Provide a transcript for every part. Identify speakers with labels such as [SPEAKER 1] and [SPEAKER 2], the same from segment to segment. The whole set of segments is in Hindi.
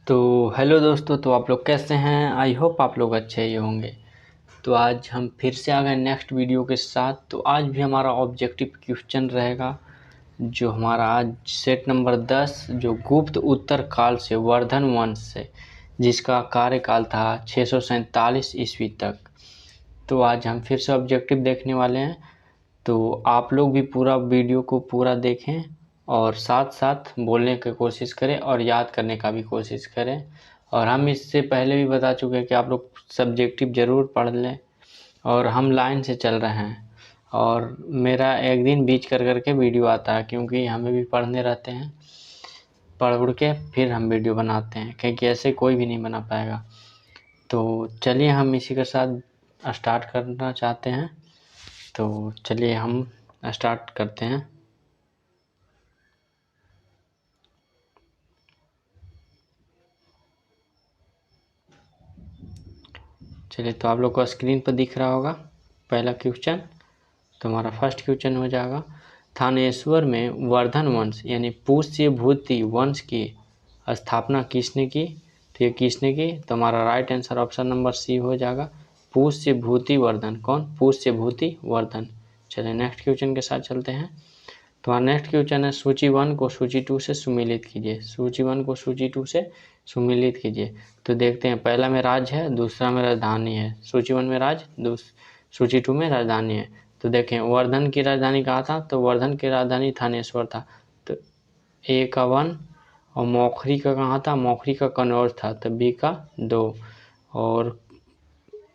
[SPEAKER 1] तो हेलो दोस्तों, तो आप लोग कैसे हैं? आई होप आप लोग अच्छे ही होंगे। तो आज हम फिर से आ गए नेक्स्ट वीडियो के साथ। तो आज भी हमारा ऑब्जेक्टिव क्वेश्चन रहेगा, जो हमारा आज सेट नंबर 10, जो गुप्त उत्तर काल से वर्धन वंश से, जिसका कार्यकाल था 647 ईस्वी तक। तो आज हम फिर से ऑब्जेक्टिव देखने वाले हैं। तो आप लोग भी पूरा वीडियो को पूरा देखें और साथ साथ बोलने की कोशिश करें और याद करने का भी कोशिश करें। और हम इससे पहले भी बता चुके हैं कि आप लोग सब्जेक्टिव ज़रूर पढ़ लें। और हम लाइन से चल रहे हैं और मेरा एक दिन बीच कर करके वीडियो आता है, क्योंकि हमें भी पढ़ने रहते हैं। पढ़ उड़ के फिर हम वीडियो बनाते हैं, क्योंकि ऐसे कोई भी नहीं बना पाएगा। तो चलिए हम इसी के साथ स्टार्ट करना चाहते हैं। तो चलिए हम स्टार्ट करते हैं। चलिए, तो आप लोग को स्क्रीन पर दिख रहा होगा पहला क्वेश्चन। तो हमारा फर्स्ट क्वेश्चन हो जाएगा, थानेश्वर में वर्धन वंश यानी पुष्यभूति वंश की स्थापना किसने की? तो ये किसने की? तो हमारा right answer option number C हो जाएगा, पुष्यभूति वर्धन। कौन? पुष्यभूति वर्धन। चलिए नेक्स्ट क्वेश्चन के साथ चलते हैं। तो हमारा नेक्स्ट क्वेश्चन है, सूची 1 को सूची 2 से सुमेलित कीजिए। सूची 1 को सूची 2 से सुमेलित कीजिए। तो देखते हैं, पहला में राज्य है, दूसरा में राजधानी है। सूची 1 में राज्य, सूची 2 में राजधानी है। तो देखें, वर्धन की राजधानी कहाँ था? तो वर्धन की राजधानी थानेश्वर था। तो ए का 1। और मौखरी का कहाँ था? मौखरी का कन्नौज था। तो बी का 2। और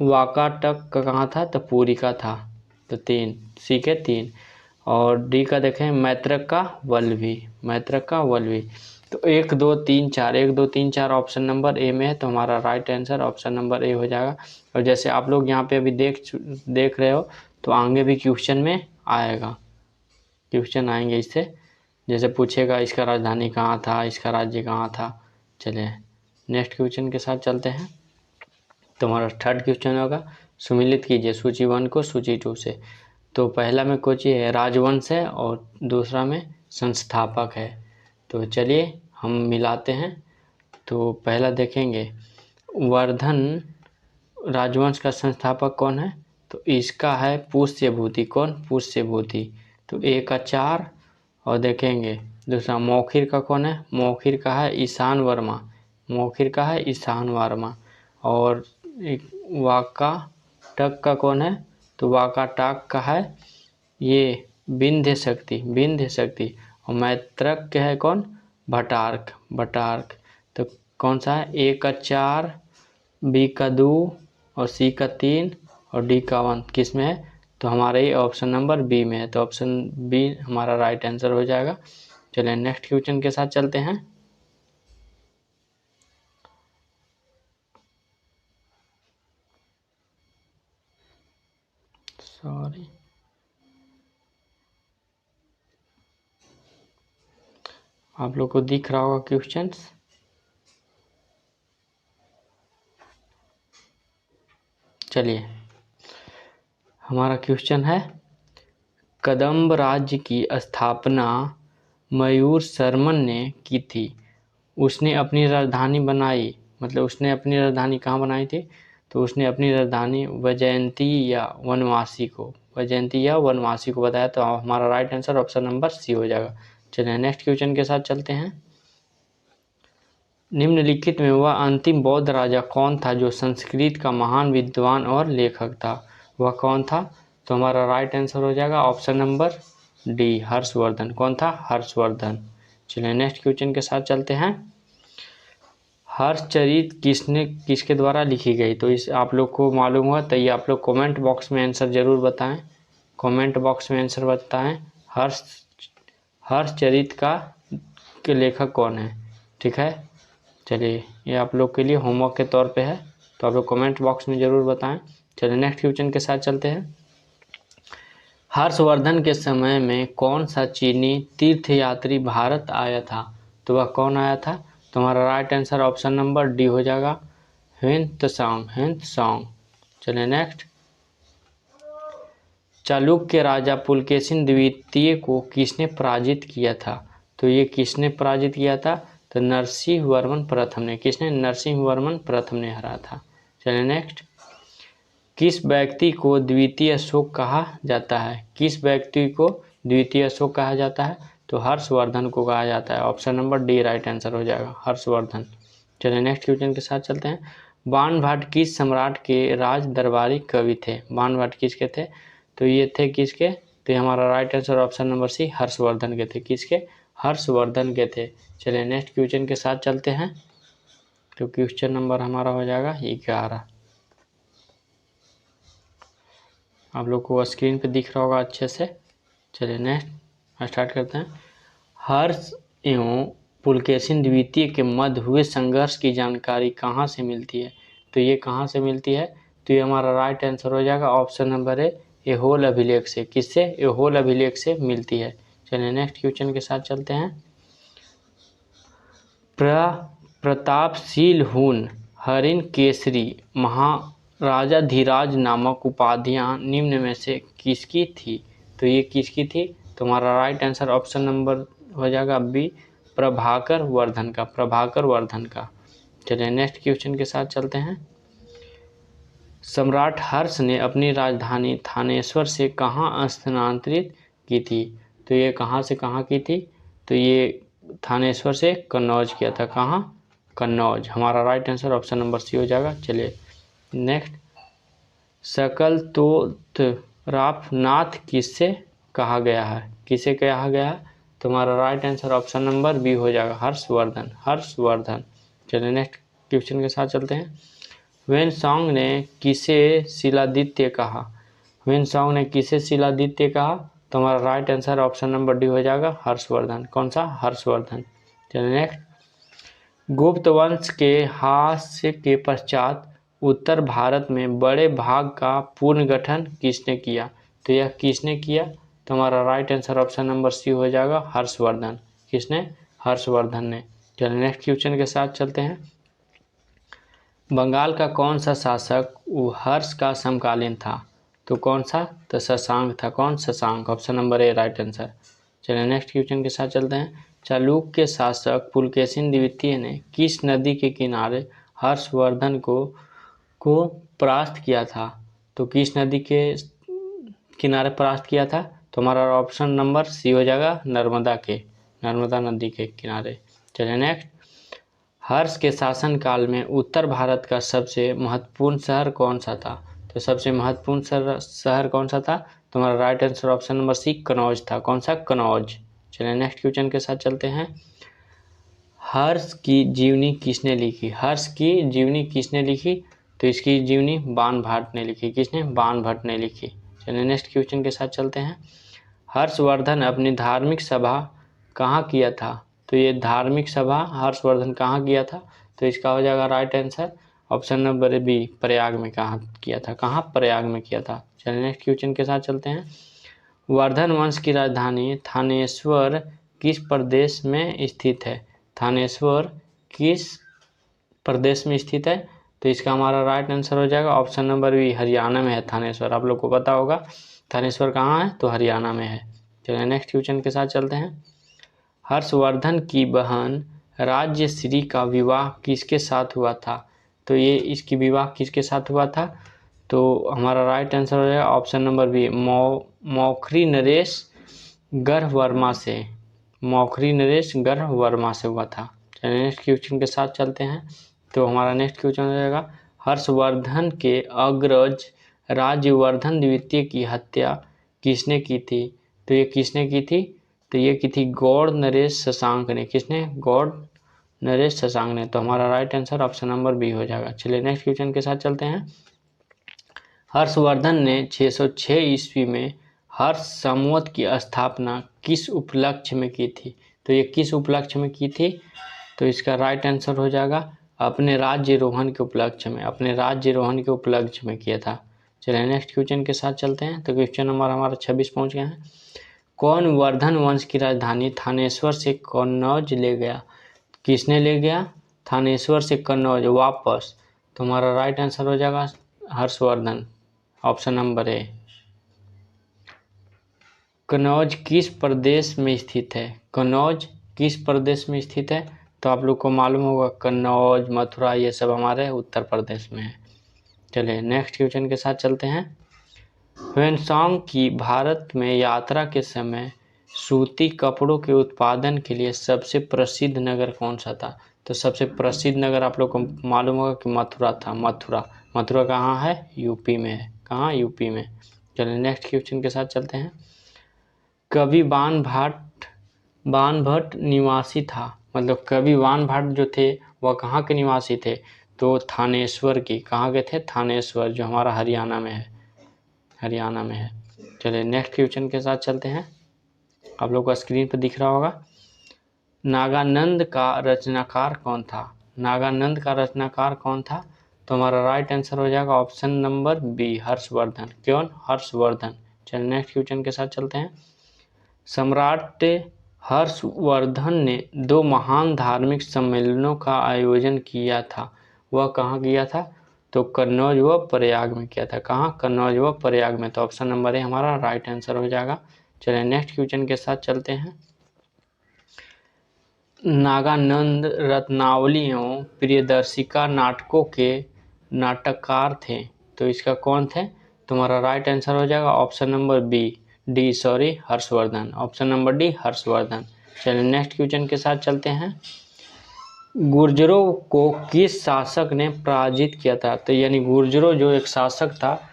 [SPEAKER 1] वाकाटक का कहाँ था? तो पुरी का था। तो 3, सी के 3। और डी का देखें, मैत्रक का वल्लभी, मैत्रक का वल्लभी। तो 1 2 3 4, 1 2 3 4 ऑप्शन नंबर ए में है। तो हमारा right answer option number A हो जाएगा। और जैसे आप लोग यहाँ पे अभी देख रहे हो, तो आगे भी क्वेश्चन में आएगा, क्वेश्चन आएंगे इससे। जैसे पूछेगा इसका राजधानी कहाँ था, इसका राज्य कहाँ था। चलिए नेक्स्ट क्वेश्चन के साथ चलते हैं। तो हमारा थर्ड क्वेश्चन होगा, सुमेलित कीजिए सूची 1 को सूची 2 से। तो पहला में कोची है, राजवंश है, और दूसरा में संस्थापक है। तो चलिए हम मिलाते हैं। तो पहला देखेंगे, वर्धन राजवंश का संस्थापक कौन है? तो इसका है पुष्यभूति। कौन? पुष्यभूति। तो ए का 4। और देखेंगे दूसरा, मौखिर का कौन है? मौखिर का है ईशान वर्मा। मौखिर का है ईशान वर्मा। और एक वाकाटक का कौन है? तो वाकाटक का है ये विंध्य शक्ति, विंध्य शक्ति। और मैत्रक के है कौन? भटार्क, भटार्क। तो कौन सा है? ए का 4, बी का 2, और सी का 3, और डी का 1 किस में है? तो हमारा ये ऑप्शन नंबर बी में है। तो ऑप्शन बी हमारा राइट आंसर हो जाएगा। चलिए नेक्स्ट क्वेश्चन के साथ चलते हैं। सॉरी, आप लोग को दिख रहा होगा क्वेश्चंस। चलिए हमारा क्वेश्चन है, कदम्ब राज्य की स्थापना मयूर शर्मन ने की थी। उसने अपनी राजधानी बनाई, मतलब उसने अपनी राजधानी कहाँ बनाई थी? तो उसने अपनी राजधानी वैजयंती या वनवासी को, वैजयंती या वनवासी को बताया। तो हमारा right answer option number C हो जाएगा। चलिए नेक्स्ट क्वेश्चन के साथ चलते हैं। निम्नलिखित में वह अंतिम बौद्ध राजा कौन था जो संस्कृत का महान विद्वान और लेखक था? वह कौन था? तो हमारा राइट आंसर हो जाएगा ऑप्शन नंबर डी, हर्षवर्धन। कौन था? हर्षवर्धन। चलिए नेक्स्ट क्वेश्चन के साथ चलते हैं। हर्षचरित किसके द्वारा लिखी गई? तो इस आप लोग को मालूम हुआ तो ये आप लोग कमेंट बॉक्स में आंसर जरूर बताएं। कमेंट बॉक्स में आंसर बताएं, हर्षचरित का के लेखक कौन है? ठीक है, चलिए ये आप लोग के लिए होमवर्क के तौर पे है, तो आप लोग कमेंट बॉक्स में ज़रूर बताएं। चलिए नेक्स्ट क्वेश्चन के साथ चलते हैं। हर्षवर्धन के समय में कौन सा चीनी तीर्थयात्री भारत आया था? तो वह कौन आया था? तो हमारा right answer option number D हो जाएगा, ह्वेंत्सांग, ह्वेंत्सांग। चलिए नेक्स्ट, चालुक्य राजा पुलकेशिन द्वितीय को किसने पराजित किया था? तो ये किसने पराजित किया था? तो नरसिंह वर्मन प्रथम ने, किसने? नरसिंह वर्मन प्रथम ने हराया था। चलिए नेक्स्ट, किस व्यक्ति को द्वितीय अशोक कहा जाता है? किस व्यक्ति को द्वितीय अशोक कहा जाता है? तो हर्षवर्धन को कहा जाता है। Option number D right answer हो जाएगा, हर्षवर्धन। चलिए नेक्स्ट क्वेश्चन के साथ चलते हैं। बाणभट्ट किस सम्राट के राज दरबारी कवि थे? बाणभट्ट किसके थे? तो ये थे किसके? तो हमारा right answer option number C Harshavardhana के थे। किसके? हर्षवर्धन के थे। चलिए नेक्स्ट क्वेश्चन के साथ चलते हैं। तो क्वेश्चन नंबर हमारा हो जाएगा 11। आप लोग को स्क्रीन पे दिख रहा होगा अच्छे से। चलिए नेक्स्ट स्टार्ट करते हैं। हर्ष एवं पुलकेशिन द्वितीय के मध्य हुए संघर्ष की जानकारी कहाँ से मिलती है? तो ये कहाँ से मिलती है? तो ये हमारा राइट आंसर हो जाएगा ऑप्शन नंबर ए एहोल अभिलेख से। किससे? एहोल अभिलेख से मिलती है। चलिए नेक्स्ट क्वेश्चन के साथ चलते हैं। प्रतापशील हुन हरिण केसरी महाराजाधिराज नामक उपाधियां निम्न में से किसकी थी? तो ये किसकी थी? तो हमारा राइट आंसर ऑप्शन नंबर हो जाएगा बी प्रभाकर वर्धन का, प्रभाकर वर्धन का। चलिए नेक्स्ट क्वेश्चन के साथ चलते हैं। सम्राट हर्ष ने अपनी राजधानी थानेश्वर से कहाँ स्थानांतरित की थी? तो ये कहाँ से कहाँ की थी? तो ये थानेश्वर से कन्नौज किया था। कहाँ? कन्नौज। हमारा right answer option number C हो जाएगा। चलिए नेक्स्ट, सकल तोरापनाथ किससे कहा गया है? किसे कहा गया है? तो हमारा right answer option number B हो जाएगा हर्षवर्धन, हर्षवर्धन। चलिए नेक्स्ट क्वेश्चन के साथ चलते हैं। वेनसॉन्ग ने किसे शिलादित्य कहा? वेनसॉन्ग ने किसे शिलादित्य कहा? तो हमारा right answer option number D हो जाएगा हर्षवर्धन। कौन सा? हर्षवर्धन। चलिए नेक्स्ट, गुप्त वंश के हास्य के पश्चात उत्तर भारत में बड़े भाग का पुनर्गठन किसने किया? तो यह किसने किया? तो हमारा right answer option number C हो जाएगा हर्षवर्धन। किसने? हर्षवर्धन ने। चलिए नेक्स्ट क्वेश्चन के साथ चलते हैं। बंगाल का कौन सा शासक हर्ष का समकालीन था? तो कौन सा? तो शशांक था। कौन? Shashank. Option number A right answer. चलिए नेक्स्ट क्वेश्चन के साथ चलते हैं। चालुक्य के शासक पुलकेशिन द्वितीय ने किस नदी के किनारे हर्षवर्धन को परास्त किया था? तो किस नदी के किनारे परास्त किया था? तो हमारा ऑप्शन नंबर सी हो जाएगा नर्मदा के, नर्मदा नदी के किनारे। चलिए नेक्स्ट, हर्ष के शासनकाल में उत्तर भारत का सबसे महत्वपूर्ण शहर कौन सा था? तो सबसे महत्वपूर्ण शहर कौन सा था? तो हमारा right answer option number C Kannauj था। कौन सा? कनौज। चलिए नेक्स्ट क्वेश्चन के साथ चलते हैं। हर्ष की जीवनी किसने लिखी? हर्ष की जीवनी किसने लिखी? तो इसकी जीवनी बाणभट्ट ने लिखी। किसने? बाणभट्ट ने लिखी। चलिए नेक्स्ट क्वेश्चन के साथ चलते हैं। हर्षवर्धन अपनी धार्मिक सभा कहाँ किया था? तो ये धार्मिक सभा हर्षवर्धन कहाँ किया था? तो इसका हो जाएगा right answer option number B Prayag में कहाँ किया था। कहाँ? प्रयाग में किया था। चलिए नेक्स्ट क्वेश्चन के साथ चलते हैं। वर्धन वंश की राजधानी थानेश्वर किस प्रदेश में स्थित है? थानेश्वर किस प्रदेश में स्थित है? तो इसका हमारा राइट आंसर हो जाएगा ऑप्शन नंबर बी हरियाणा में है थानेश्वर। आप लोग को पता होगा थानेश्वर कहाँ है? तो हरियाणा में है। चलिए नेक्स्ट क्वेश्चन के साथ चलते हैं। हर्षवर्धन की बहन राज्यश्री का विवाह किसके साथ हुआ था? तो ये इसकी विवाह किसके साथ हुआ था? तो हमारा राइट आंसर हो जाएगा ऑप्शन नंबर बी मौखरी नरेश गर्भ वर्मा से, मौखरी नरेश गर्भ वर्मा से हुआ था। चलिए नेक्स्ट क्वेश्चन के साथ चलते हैं। तो हमारा नेक्स्ट क्वेश्चन हो जाएगा, हर्षवर्धन के अग्रज राज्यवर्धन द्वितीय की हत्या किसने की थी? तो ये किसने की थी? तो ये की थी गौड़ नरेश शशांक ने। किसने? गौड़ नरेश शशांक ने। तो हमारा right answer option number B हो जाएगा। चलिए नेक्स्ट क्वेश्चन के साथ चलते हैं। हर्षवर्धन ने 606 ईस्वी में हर्ष संवत की स्थापना किस उपलक्ष्य में की थी? तो ये किस उपलक्ष्य में की थी? तो इसका राइट आंसर हो जाएगा अपने राज्यरोहण के उपलक्ष्य में, अपने राज्यरोहण के उपलक्ष्य में किया था। चलिए नेक्स्ट क्वेश्चन के साथ चलते हैं। तो क्वेश्चन नंबर हमारा 26 पहुंच गया है। कौन वर्धन वंश की राजधानी थानेश्वर से कन्नौज ले गया? किसने ले गया? थानेश्वर से कन्नौज वापस। तो हमारा राइट आंसर हो जाएगा Harshvardhan, option number A. Kannauj किस प्रदेश में स्थित है? कन्नौज किस प्रदेश में स्थित है? तो आप लोग को मालूम होगा कन्नौज, मथुरा ये सब हमारे उत्तर प्रदेश में है। चलिए नेक्स्ट क्वेश्चन के साथ चलते हैं। ह्वेनसांग की भारत में यात्रा के समय सूती कपड़ों के उत्पादन के लिए सबसे प्रसिद्ध नगर कौन सा था? तो सबसे प्रसिद्ध नगर आप लोग को मालूम होगा कि मथुरा था। मथुरा कहाँ है? यूपी में है। कहाँ? यूपी में। चलिए नेक्स्ट क्वेश्चन के साथ चलते हैं। कवि बाणभट्ट निवासी था, मतलब कवि बाणभट्ट जो थे वह कहाँ के निवासी थे? तो थानेश्वर की। कहाँ के थे? थानेश्वर, जो हमारा हरियाणा में है। चलिए नेक्स्ट क्वेश्चन के साथ चलते हैं। आप लोग को स्क्रीन पर दिख रहा होगा। नागानंद का रचनाकार कौन था? नागानंद का रचनाकार कौन था? तो हमारा राइट आंसर हो जाएगा ऑप्शन नंबर बी, हर्षवर्धन। कौन? हर्षवर्धन। चलिए नेक्स्ट क्वेश्चन के साथ चलते हैं। सम्राट हर्षवर्धन ने 2 महान धार्मिक सम्मेलनों का आयोजन किया था, वह कहाँ किया था? तो कन्नौज व प्रयाग में किया था। कहाँ? कन्नौज व प्रयाग में। तो ऑप्शन नंबर ए हमारा राइट आंसर हो जाएगा। चलिए नेक्स्ट क्वेश्चन के साथ चलते हैं। नागानंद रत्नावली एवं प्रियदर्शिका नाटकों के नाटककार थे, तो इसका कौन थे? तुम्हारा राइट आंसर हो जाएगा option number D Harshvardhan. Option number D Harshvardhan. चलिए नेक्स्ट क्वेश्चन के साथ चलते हैं। गुर्जरों को किस शासक ने पराजित किया था? तो यानी गुर्जरों जो एक शासक था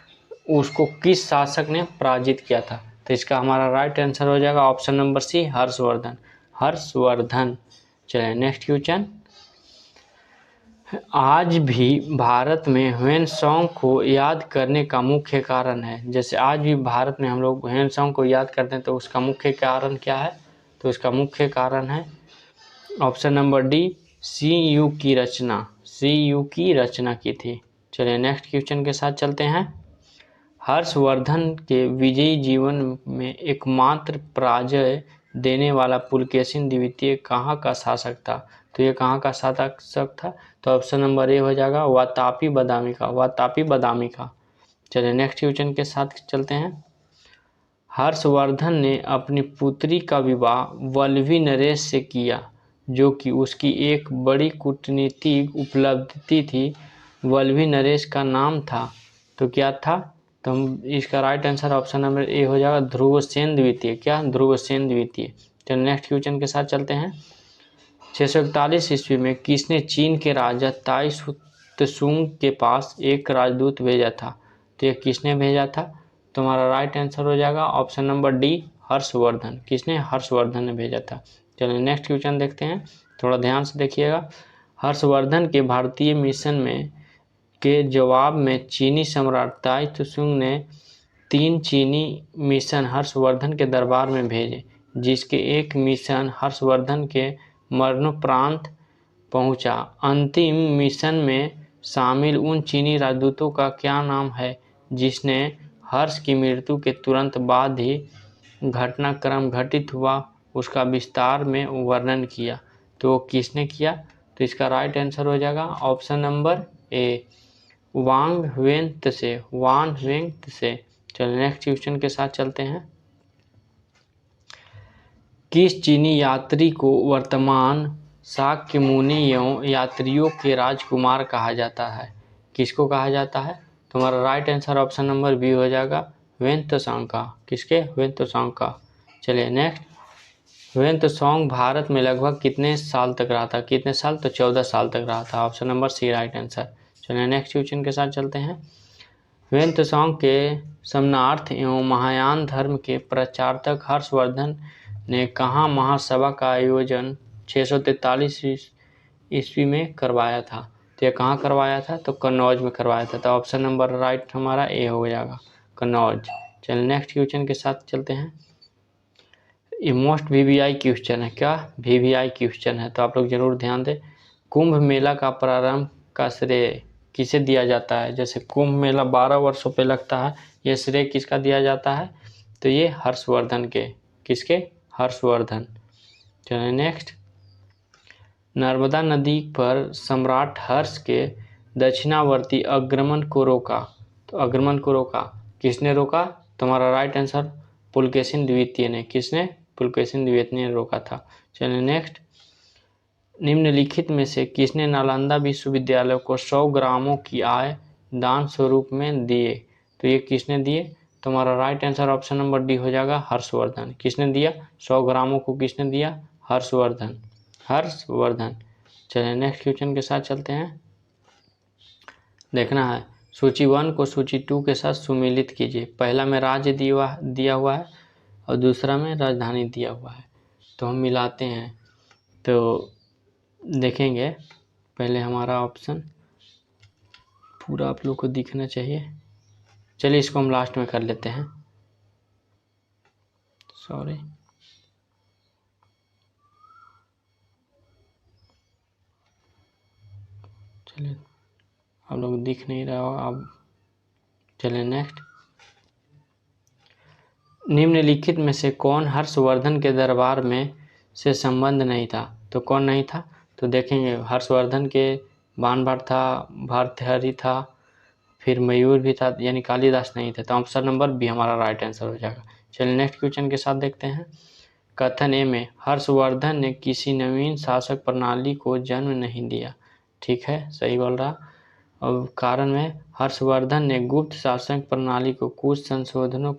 [SPEAKER 1] उसको किस शासक ने पराजित किया था? तो इसका हमारा राइट आंसर हो जाएगा ऑप्शन नंबर सी, हर्षवर्धन। चलिए नेक्स्ट क्वेश्चन। आज भी भारत में ह्वेनसांग को याद करने का मुख्य कारण है, जैसे आज भी भारत में हम लोग ह्वेनसांग को याद करते हैं, तो उसका मुख्य कारण क्या है? तो उसका मुख्य कारण है ऑप्शन नंबर डी, CU की रचना की थी। चलिए नेक्स्ट क्वेश्चन के साथ चलते हैं। हर्षवर्धन के विजयी जीवन में एकमात्र पराजय देने वाला पुलकेशिन द्वितीय कहाँ का शासक था? तो ये कहाँ का शासक था? तो ऑप्शन नंबर ए हो जाएगा वातापी बदामी का। चलिए नेक्स्ट क्वेश्चन के साथ चलते हैं। हर्षवर्धन ने अपनी पुत्री का विवाह वल्लभी नरेश से किया, जो कि उसकी एक बड़ी कूटनीतिक उपलब्धि थी। वल्लभी नरेश का नाम था, तो क्या था? तो हम इसका right answer option number A हो जाएगा ध्रुवसेन द्वितीय। क्या? ध्रुवसेन द्वितीय। चलिए नेक्स्ट क्वेश्चन के साथ चलते हैं। 641 ईस्वी में किसने चीन के राजा ताई त्सुंग के पास एक राजदूत भेजा था? तो ये किसने भेजा था? तो हमारा राइट आंसर हो जाएगा ऑप्शन नंबर डी, हर्षवर्धन। किसने? हर्षवर्धन ने भेजा था। चलिए नेक्स्ट क्वेश्चन देखते हैं, थोड़ा ध्यान से देखिएगा। हर्षवर्धन के भारतीय मिशन में के जवाब में चीनी सम्राट ताई त्सुंग ने 3 चीनी मिशन हर्षवर्धन के दरबार में भेजे, जिसके एक मिशन हर्षवर्धन के मरणोपरांत पहुंचा। अंतिम मिशन में शामिल उन चीनी राजदूतों का क्या नाम है जिसने हर्ष की मृत्यु के तुरंत बाद ही घटनाक्रम घटित हुआ उसका विस्तार में वर्णन किया? तो किसने किया? तो इसका राइट आंसर हो जाएगा ऑप्शन नंबर ए, वान ह्वेन त्से। चलिए नेक्स्ट क्वेश्चन के साथ चलते हैं। किस चीनी यात्री को वर्तमान शाक्य मुनि एवं यात्रियों के राजकुमार कहा जाता है? किसको कहा जाता है? तो हमारा right answer option number B हो जाएगा ह्वेनत्सांग का। किसके? ह्वेनत्सांग का। चलिए नेक्स्ट। ह्वेनत्सांग भारत में लगभग कितने साल तक रहा था? कितने साल? तो 14 साल तक रहा था। Option number C right answer. चलिए नेक्स्ट क्वेश्चन के साथ चलते हैं। ह्वेनत्सांग के समनार्थ एवं महायान धर्म के प्रचारक हर्षवर्धन ने कहाँ महासभा का आयोजन 643 ईस्वी में करवाया था? तो यह कहाँ करवाया था? तो कन्नौज में करवाया था। तो ऑप्शन नंबर राइट हमारा ए हो जाएगा, कन्नौज। चलिए नेक्स्ट क्वेश्चन के साथ चलते हैं। ये मोस्ट VVI क्वेश्चन है। क्या? VVI क्वेश्चन है, तो आप लोग जरूर ध्यान दें। कुंभ मेला का प्रारंभ का श्रेय किसे दिया जाता है? जैसे कुंभ मेला 12 वर्षों पे लगता है, ये श्रेय किसका दिया जाता है? तो ये हर्षवर्धन के। किसके? हर्षवर्धन। चलिए नेक्स्ट। नर्मदा नदी पर सम्राट हर्ष के दक्षिणावर्ती अग्रमण को रोका, तो अग्रमण को रोका किसने रोका? तुम्हारा राइट आंसर पुलकेशिन द्वितीय ने। किसने? पुलकेशिन द्वितीय ने रोका था। चलिए नेक्स्ट। निम्नलिखित में से किसने नालंदा विश्वविद्यालय को 100 ग्रामों की आय दान स्वरूप में दिए? तो ये किसने दिए? तुम्हारा right answer option number D हो जाएगा, हर्षवर्धन। किसने दिया? 100 ग्रामों को किसने दिया? हर्षवर्धन। हर्षवर्धन। चलिए नेक्स्ट क्वेश्चन के साथ चलते हैं। देखना है सूची 1 को सूची 2 के साथ सुमेलित कीजिए। पहला में राज्य दिया हुआ है और दूसरा में राजधानी दिया हुआ है, तो हम मिलाते हैं। तो देखेंगे पहले हमारा ऑप्शन पूरा आप लोग को दिखना चाहिए। चलिए इसको हम लास्ट में कर लेते हैं, सॉरी। चलिए आप लोग दिख नहीं रहा होगा अब। चलिए नेक्स्ट। निम्नलिखित में से कौन हर्षवर्धन के दरबार में से संबंध नहीं था? तो कौन नहीं था? तो देखेंगे हर्षवर्धन के बाण भट्ट था, भर्तृहरि था, फिर मयूर भी था, यानी कालिदास नहीं थे। तो ऑप्शन नंबर बी हमारा राइट आंसर हो जाएगा। चलिए नेक्स्ट क्वेश्चन के साथ देखते हैं। कथन ए में हर्षवर्धन ने किसी नवीन शासक प्रणाली को जन्म नहीं दिया। ठीक है, सही बोल रहा। और कारण में हर्षवर्धन ने गुप्त शासन प्रणाली को कुछ संशोधनों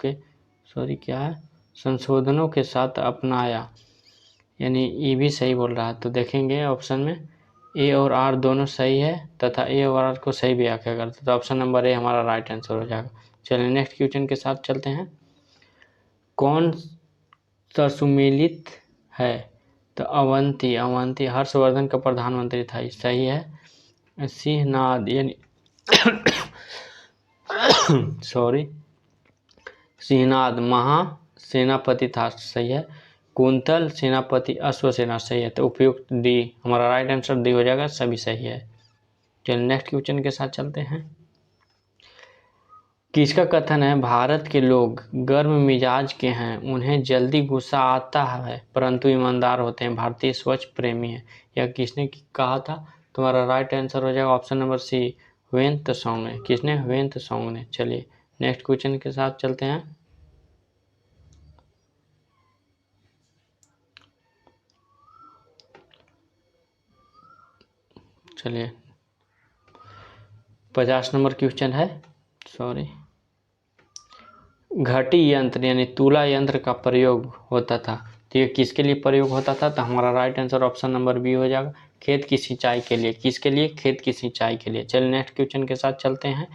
[SPEAKER 1] के साथ अपनाया, यानी ये भी सही बोल रहा है। तो देखेंगे ऑप्शन में ए और आर दोनों सही है तथा ए और आर को सही व्याख्या करते, तो ऑप्शन नंबर ए हमारा राइट आंसर हो जाएगा। चलिए नेक्स्ट क्वेश्चन के साथ चलते हैं। कौन सा सुमेलित है? तो अवंती हर्षवर्धन का प्रधानमंत्री था, ये सही है। सिंहनाद यानी सॉरी सिंहनाद महासेनापति था, सही है। कुंतल सेनापति अश्वसेना, सही है। तो उपयुक्त डी हमारा राइट आंसर डी हो जाएगा, सभी सही है। चलिए नेक्स्ट क्वेश्चन के साथ चलते हैं। किसका कथन है भारत के लोग गर्म मिजाज के हैं, उन्हें जल्दी गुस्सा आता है परंतु ईमानदार होते हैं, भारतीय स्वच्छ प्रेमी है? यह किसने कहा था? तुम्हारा राइट आंसर हो जाएगा ऑप्शन नंबर सी, ह्वेन त्सोंग ने। किसने? ह्वेन त्सोंग ने। चलिए नेक्स्ट क्वेश्चन के साथ चलते हैं। चलिए 50 नंबर क्वेश्चन है, सॉरी। घटी यंत्र यानी तुला यंत्र का प्रयोग होता था, तो ये किसके लिए प्रयोग होता था? तो हमारा right answer option number B हो जाएगा, खेत की सिंचाई के लिए। किसके लिए? खेत की सिंचाई के लिए। चलिए नेक्स्ट क्वेश्चन के साथ चलते हैं।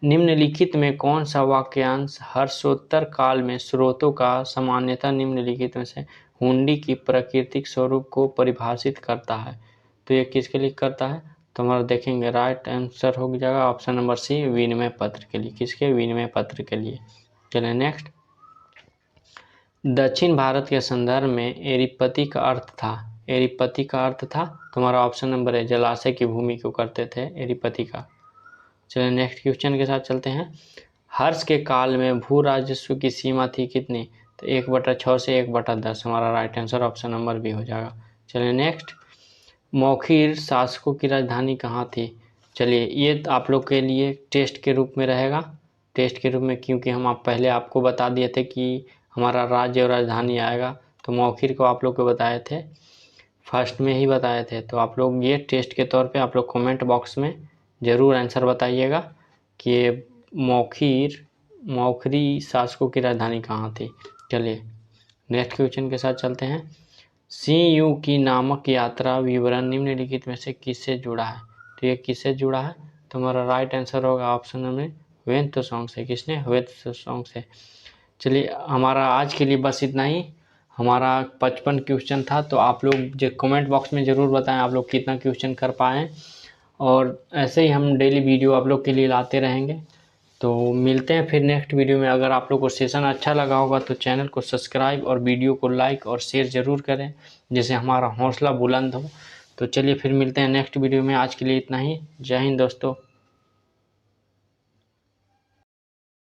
[SPEAKER 1] निम्नलिखित में कौन सा वाक्यांश हर्षोत्तर काल में स्रोतों का सामान्यतः निम्नलिखित में से हुंडी की प्राकृतिक स्वरूप को परिभाषित करता है? तो ये किसके लिए करता है? तो हमारा देखेंगे राइट आंसर हो जाएगा ऑप्शन नंबर सी, विनिमय पत्र के लिए। किसके? विनिमय पत्र के लिए। चलिए नेक्स्ट। दक्षिण भारत के संदर्भ में एरिपति का अर्थ था, एरिपति का अर्थ था तुम्हारा ऑप्शन नंबर है, जलाशय की भूमि को करते थे एरिपति का। चलिए नेक्स्ट क्वेश्चन के साथ चलते हैं। हर्ष के काल में भू राजस्व की सीमा थी कितनी? तो 1/6 से 1/10 हमारा right answer option number B हो जाएगा। चलिए नेक्स्ट। मौखिर शासकों की राजधानी कहाँ थी? चलिए ये आप लोग के लिए टेस्ट के रूप में रहेगा, टेस्ट के रूप में, क्योंकि हम पहले आपको बता दिए थे कि हमारा राज्य और राजधानी आएगा, तो मौखिर को आप लोग को बताए थे, फर्स्ट में ही बताए थे। तो आप लोग ये टेस्ट के तौर पे आप लोग कमेंट बॉक्स में ज़रूर आंसर बताइएगा कि ये मौखरी शासकों की राजधानी कहाँ थी। चलिए नेक्स्ट क्वेश्चन के साथ चलते हैं। CU की नामक यात्रा विवरण निम्नलिखित में से किससे जुड़ा है? तो ये किससे जुड़ा है? तो हमारा राइट आंसर होगा ऑप्शन में ह्वेन त्सोंग से। किसने? ह्वेन त्सोंग से। चलिए हमारा आज के लिए बस इतना ही। हमारा 55 क्वेश्चन था, तो आप लोग जो कमेंट बॉक्स में ज़रूर बताएं आप लोग कितना क्वेश्चन कर पाएँ, और ऐसे ही हम डेली वीडियो आप लोग के लिए लाते रहेंगे। तो मिलते हैं फिर नेक्स्ट वीडियो में। अगर आप लोग को सेशन अच्छा लगा होगा तो चैनल को सब्सक्राइब और वीडियो को लाइक और शेयर ज़रूर करें, जिससे हमारा हौसला बुलंद हो। तो चलिए फिर मिलते हैं नेक्स्ट वीडियो में। आज के लिए इतना ही। जय हिंद दोस्तों।